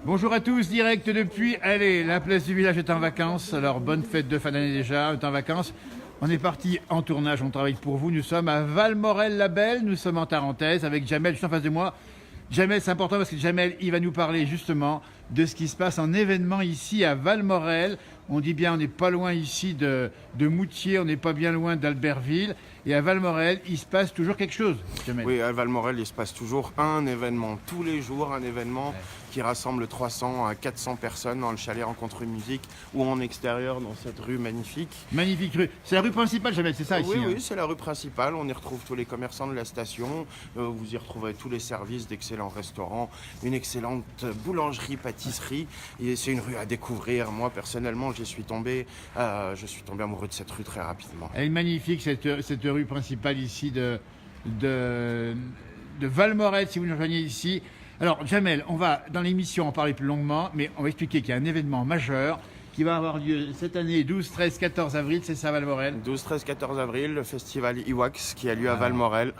Bonjour à tous, direct depuis, allez, la place du village est en vacances, alors bonne fête de fin d'année déjà, est en vacances. On est parti en tournage, on travaille pour vous, nous sommes à Valmorel-la-Belle, nous sommes en Tarentaise avec Jamel juste en face de moi. Jamel, c'est important parce que Jamel, il va nous parler justement de ce qui se passe en événement ici à Valmorel. On dit bien, on n'est pas loin ici de Moutier, on n'est pas bien loin d'Albertville. Et à Valmorel, il se passe toujours quelque chose, Jamel. Oui, à Valmorel, il se passe toujours un événement tous les jours, un événement qui rassemble 300 à 400 personnes dans le chalet Rencontre Musique ou en extérieur dans cette rue magnifique. Magnifique rue. C'est la rue principale, Jamel, c'est ça ici? Oui, c'est la rue principale. On y retrouve tous les commerçants de la station. Vous y retrouverez tous les services d'excellents restaurants, une excellente boulangerie, pâtisserie. Et c'est une rue à découvrir. Moi, personnellement, je suis tombé amoureux de cette rue très rapidement. Elle est magnifique, cette rue principale ici de Valmorel, si vous nous rejoignez ici. Alors, Jamel, on va, dans l'émission, en parler plus longuement, mais on va expliquer qu'il y a un événement majeur qui va avoir lieu cette année, 12, 13, 14 avril, c'est ça, Valmorel? 12, 13, 14 avril, le festival Iwax qui a lieu à Valmorel.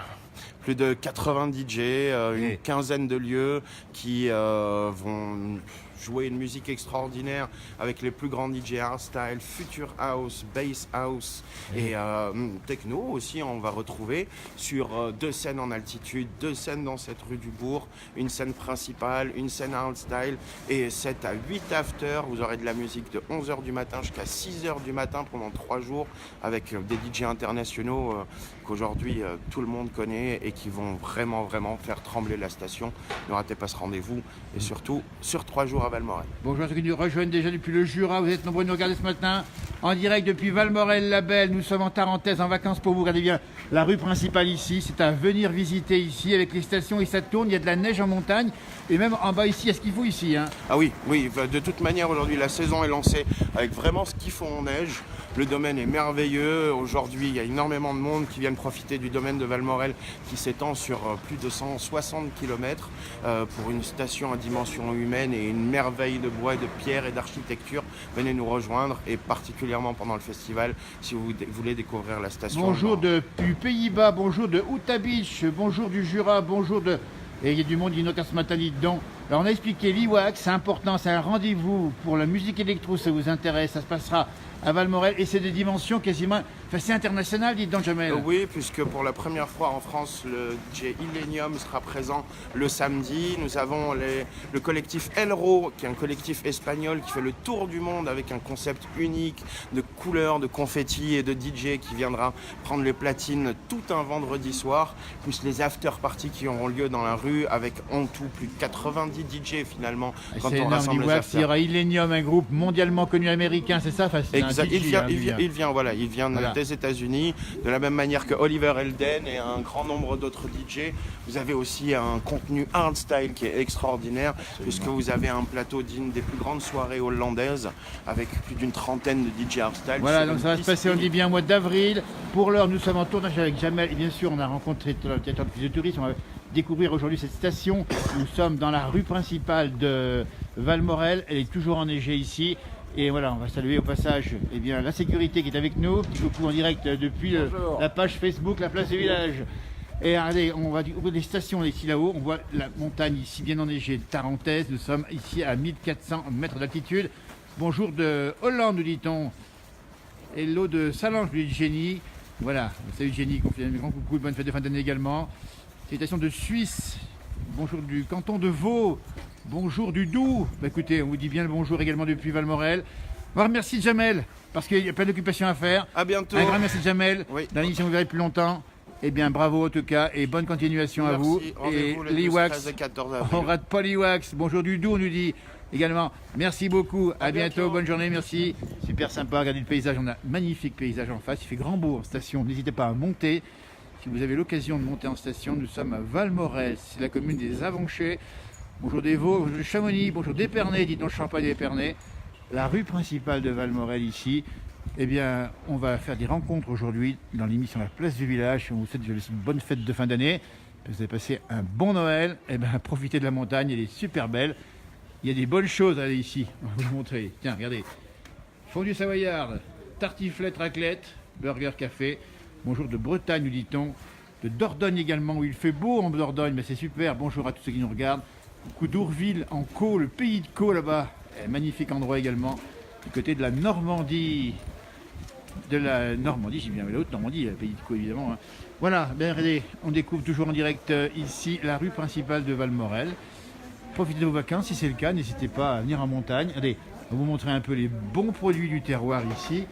Plus de 80 DJ, une quinzaine de lieux qui vont jouer une musique extraordinaire avec les plus grands DJ hardstyle, future house, bass house et techno aussi. On va retrouver sur 2 scènes en altitude, 2 scènes dans cette rue du Bourg, une scène principale, une scène hardstyle et 7 à 8 after. Vous aurez de la musique de 11h du matin jusqu'à 6h du matin pendant 3 jours avec des DJ internationaux qu'aujourd'hui tout le monde connaît et qui vont vraiment faire trembler la station. Ne ratez pas ce rendez-vous et surtout sur 3 jours à Valmorel. Bonjour à ceux qui nous rejoignent déjà depuis le Jura, vous êtes nombreux à nous regarder ce matin en direct depuis Valmorel-la-Belle. Nous sommes en Tarentaise en vacances pour vous. Regardez bien la rue principale ici, c'est à venir visiter ici avec les stations et ça tourne, il y a de la neige en montagne et même en bas ici, il y a ce qu'il faut ici. Ah oui, de toute manière aujourd'hui la saison est lancée avec vraiment ce qu'il faut en neige. Le domaine est merveilleux. Aujourd'hui, il y a énormément de monde qui viennent profiter du domaine de Valmorel qui s'étend sur plus de 160 km pour une station à dimension humaine et une merveille de bois, de pierre et d'architecture. Venez nous rejoindre et particulièrement pendant le festival si vous voulez découvrir la station. Bonjour du Pays-Bas, bonjour de Utah Beach, bonjour du Jura, bonjour de... Et il y a du monde, il y a ce matin, dit donc. Alors on a expliqué l'Iwax, c'est important, c'est un rendez-vous pour la musique électro, ça vous intéresse, ça se passera à Valmorel et c'est des dimensions quasiment, enfin c'est international, dites donc Jamel. Oui, puisque pour la première fois en France, le DJ Illenium sera présent le samedi. Nous avons le collectif Elro, qui est un collectif espagnol qui fait le tour du monde avec un concept unique de couleurs, de confettis et de DJ qui viendra prendre les platines tout un vendredi soir, plus les after-parties qui auront lieu dans la rue avec en tout plus de 90 DJ finalement. Quand on rassemble les afters. Il y aura Illenium, un groupe mondialement connu américain, c'est ça? Exact. Il vient des États-Unis, de la même manière que Oliver Elden et un grand nombre d'autres DJ. Vous avez aussi un contenu hardstyle qui est extraordinaire, puisque vous avez un plateau d'une des plus grandes soirées hollandaises avec plus d'une trentaine de DJ hardstyle. Voilà, donc ça va se passer, on dit bien, au mois d'avril. Pour l'heure, nous sommes en tournage avec Jamel et bien sûr, on a rencontré le directeur de tourisme. On va découvrir aujourd'hui cette station. Nous sommes dans la rue principale de Valmorel. Elle est toujours enneigée ici. Et voilà, on va saluer au passage la sécurité qui est avec nous. Petit coucou en direct depuis la page Facebook, la place du village. Et allez, on va découvrir les stations ici là-haut. On voit la montagne ici bien enneigée de Tarentaise. Nous sommes ici à 1400 mètres d'altitude. Bonjour de Hollande, nous dit-on. Hello de Salange, nous dit Jenny. Voilà, salut Jenny, un grand coucou, bonne fête de fin d'année également. Salutations de Suisse. Bonjour du canton de Vaud. Bonjour du Doubs. Écoutez, on vous dit bien le bonjour également depuis Valmorel. On va remercier Jamel, parce qu'il y a plein d'occupations à faire. À bientôt. Un grand merci Jamel. Oui. Dans l'émission, vous verrez plus longtemps. Eh bien, bravo en tout cas, et bonne continuation à vous. Et l'Iwax. On rate pas l'Iwax. Bonjour du Doubs, on nous dit également. Merci beaucoup. À bientôt. Bonne journée. Merci. Super sympa. Regardez le paysage. On a un magnifique paysage en face. Il fait grand beau en station. N'hésitez pas à monter. Si vous avez l'occasion de monter en station, nous sommes à Valmorel. C'est la commune des Avanchets. Bonjour des Vaux, bonjour de Chamonix, bonjour d'Épernay, dit donc Champagne d'Épernay. La rue principale de Valmorel ici. Eh bien, on va faire des rencontres aujourd'hui dans l'émission La Place du Village. On vous souhaite une bonne fête de fin d'année. Vous avez passé un bon Noël. Eh bien, profitez de la montagne, elle est super belle. Il y a des bonnes choses à aller ici. On va vous le montrer. Tiens, regardez. Fondue savoyarde, tartiflette, raclette, burger, café. Bonjour de Bretagne, nous dit-on. De Dordogne également, où il fait beau en Dordogne, mais c'est super. Bonjour à tous ceux qui nous regardent. coup d'Ourville en Caux, le pays de Caux là-bas. Magnifique endroit également. Du côté de la Normandie. De la Normandie, j'ai bien la haute Normandie, le pays de Caux évidemment. Hein. Voilà, bien regardez, on découvre toujours en direct ici la rue principale de Valmorel. Profitez de vos vacances, si c'est le cas, n'hésitez pas à venir en montagne. Allez, on va vous montrer un peu les bons produits du terroir ici.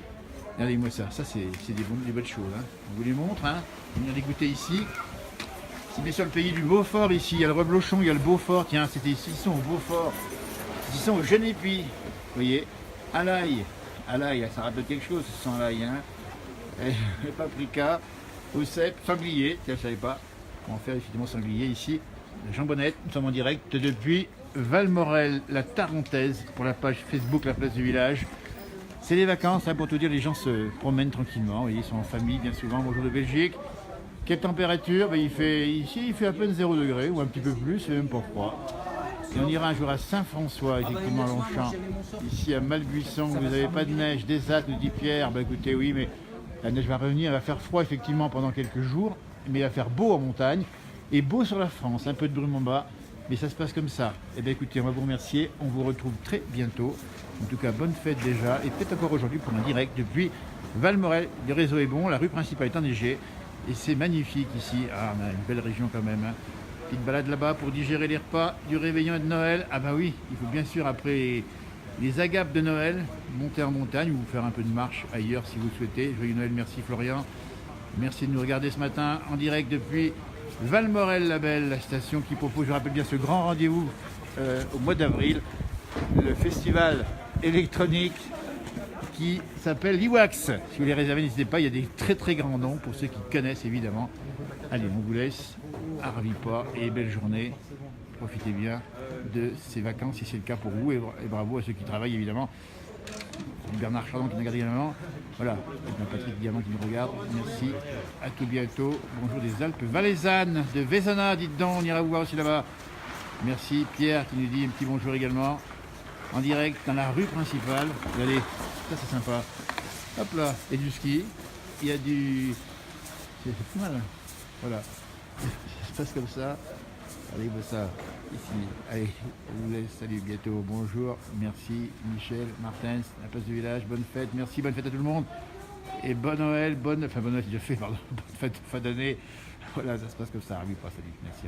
Regardez-moi ça, c'est des bonnes choses. Hein. On vous les montre, hein. Venir les goûter ici. C'est bien sûr le pays du Beaufort ici, il y a le Reblochon, il y a le Beaufort. Tiens, c'était ici, ils sont au Beaufort. Ils sont au Genépi, vous voyez, à l'ail. À l'ail, ça rappelle quelque chose, ce sont à l'ail. Hein. Et paprika, au cèpe, sanglier, tiens, je ne savais pas. On va faire effectivement sanglier ici. Jean Bonnette, nous sommes en direct depuis Valmorel, la Tarentaise, pour la page Facebook La Place du Village. C'est les vacances, hein, pour tout dire, les gens se promènent tranquillement, vous voyez, ils sont en famille bien souvent. Bonjour de Belgique. Quelle température? Ben, ici, il fait à peine 0 degré, ou un petit peu plus, c'est même pas froid. Et on ira un jour à Saint-François, effectivement, à Longchamp. Ici à Malbuisson, vous n'avez pas de neige, des Attes, nous dit Pierre. Ben, écoutez, oui, mais la neige va revenir, elle va faire froid effectivement pendant quelques jours, mais il va faire beau en montagne et beau sur la France, un peu de brume en bas, mais ça se passe comme ça. Et bien écoutez, on va vous remercier, on vous retrouve très bientôt. En tout cas, bonne fête déjà, et peut-être encore aujourd'hui pour un direct depuis Valmorel. Le réseau est bon, la rue principale est enneigée, et c'est magnifique ici. Ah, on a une belle région quand même. Hein. Petite balade là-bas pour digérer les repas du réveillon et de Noël. Ah bah oui, il faut bien sûr après les agapes de Noël, monter en montagne ou faire un peu de marche ailleurs si vous le souhaitez. Joyeux Noël, merci Florian. Merci de nous regarder ce matin en direct depuis Valmorel la Belle, la station qui propose, je rappelle bien, ce grand rendez-vous au mois d'avril, le festival électronique qui s'appelle l'Iwax. Si vous les réservez, n'hésitez pas, il y a des très très grands noms pour ceux qui connaissent évidemment. Allez, on vous laisse, Arvipa et belle journée. Profitez bien de ces vacances si c'est le cas pour vous et bravo à ceux qui travaillent évidemment. Bernard Chardon qui nous regarde également. Voilà, Patrick Diamant qui nous regarde. Merci, à tout bientôt. Bonjour des Alpes valaisannes, de Vézana, dites donc, on ira vous voir aussi là-bas. Merci, Pierre qui nous dit un petit bonjour également. En direct dans la rue principale. Regardez, ça c'est sympa. Hop là, il y a du ski, il y a du... C'est pas mal. Hein. Voilà, ça se passe comme ça. Allez, bah ça, ici. Allez, on vous laisse. Salut, bientôt. Bonjour, merci, Michel, Martens, la place du village. Bonne fête, merci, bonne fête à tout le monde. Et bonne Noël, bonne Noël, j'ai déjà fait, pardon. Bonne fête, fin d'année. Voilà, ça se passe comme ça. Oui, pas, salut, merci.